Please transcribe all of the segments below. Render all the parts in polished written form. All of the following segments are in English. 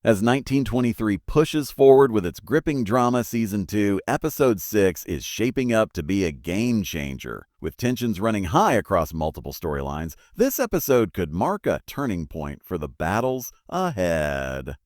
As 1923 pushes forward with its gripping drama, Season 2, Episode 6 is shaping up to be a game changer. With tensions running high across multiple storylines, this episode could mark a turning point for the battles ahead.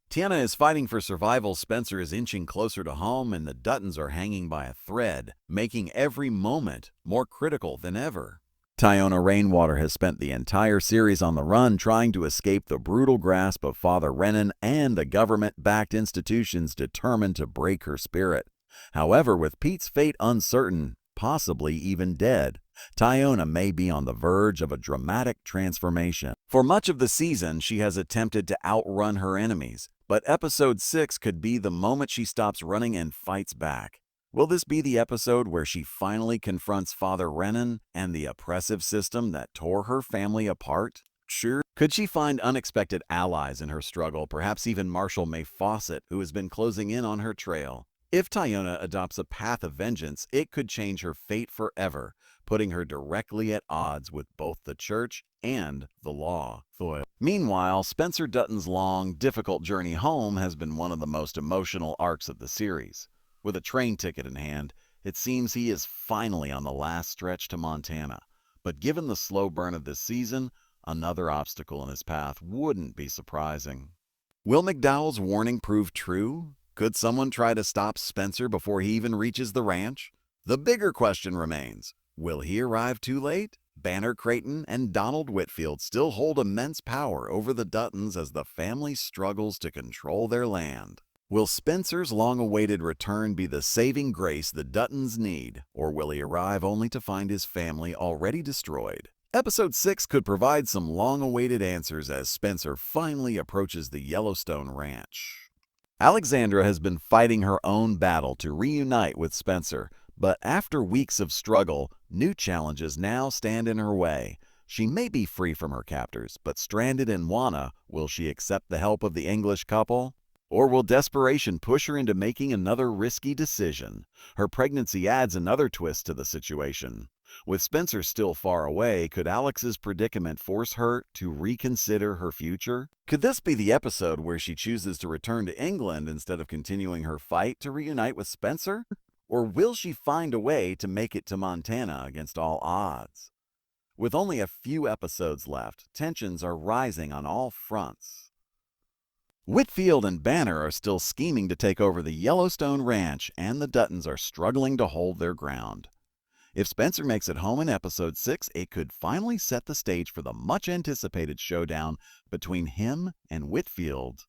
Tiona is fighting for survival, Spencer is inching closer to home, and the Duttons are hanging by a thread, making every moment more critical than ever. Tiona Rainwater has spent the entire series on the run, trying to escape the brutal grasp of Father Renan and the government-backed institutions determined to break her spirit. However, with Pete's fate uncertain, possibly even dead, Tiona may be on the verge of a dramatic transformation. For much of the season, she has attempted to outrun her enemies, but Episode 6 could be the moment she stops running and fights back. Will this be the episode where she finally confronts Father Renan and the oppressive system that tore her family apart? Sure. Could she find unexpected allies in her struggle, perhaps even Marshall May Fawcett, who has been closing in on her trail? If Tiona adopts a path of vengeance, it could change her fate forever, putting her directly at odds with both the church and the law. Meanwhile, Spencer Dutton's long, difficult journey home has been one of the most emotional arcs of the series. With a train ticket in hand, it seems he is finally on the last stretch to Montana. But given the slow burn of this season, another obstacle in his path wouldn't be surprising. Will McDowell's warning prove true? Could someone try to stop Spencer before he even reaches the ranch? The bigger question remains, will he arrive too late? Banner Creighton and Donald Whitfield still hold immense power over the Duttons as the family struggles to control their land. Will Spencer's long-awaited return be the saving grace the Duttons need, or will he arrive only to find his family already destroyed? Episode 6 could provide some long-awaited answers as Spencer finally approaches the Yellowstone Ranch. Alexandra has been fighting her own battle to reunite with Spencer, but after weeks of struggle, new challenges now stand in her way. She may be free from her captors, but stranded in Wana, will she accept the help of the English couple? Or will desperation push her into making another risky decision? Her pregnancy adds another twist to the situation. With Spencer still far away, could Alex's predicament force her to reconsider her future? Could this be the episode where she chooses to return to England instead of continuing her fight to reunite with Spencer? Or will she find a way to make it to Montana against all odds? With only a few episodes left, tensions are rising on all fronts. Whitfield and Banner are still scheming to take over the Yellowstone Ranch, and the Duttons are struggling to hold their ground. If Spencer makes it home in Episode 6, it could finally set the stage for the much-anticipated showdown between him and Whitfield.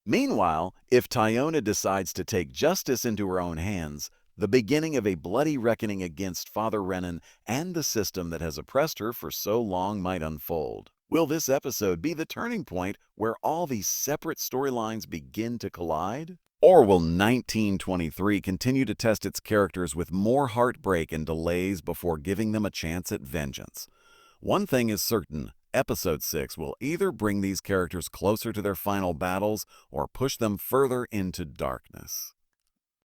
Meanwhile, if Tiona decides to take justice into her own hands, the beginning of a bloody reckoning against Father Renan and the system that has oppressed her for so long might unfold. Will this episode be the turning point where all these separate storylines begin to collide? Or will 1923 continue to test its characters with more heartbreak and delays before giving them a chance at vengeance? One thing is certain, Episode 6 will either bring these characters closer to their final battles or push them further into darkness.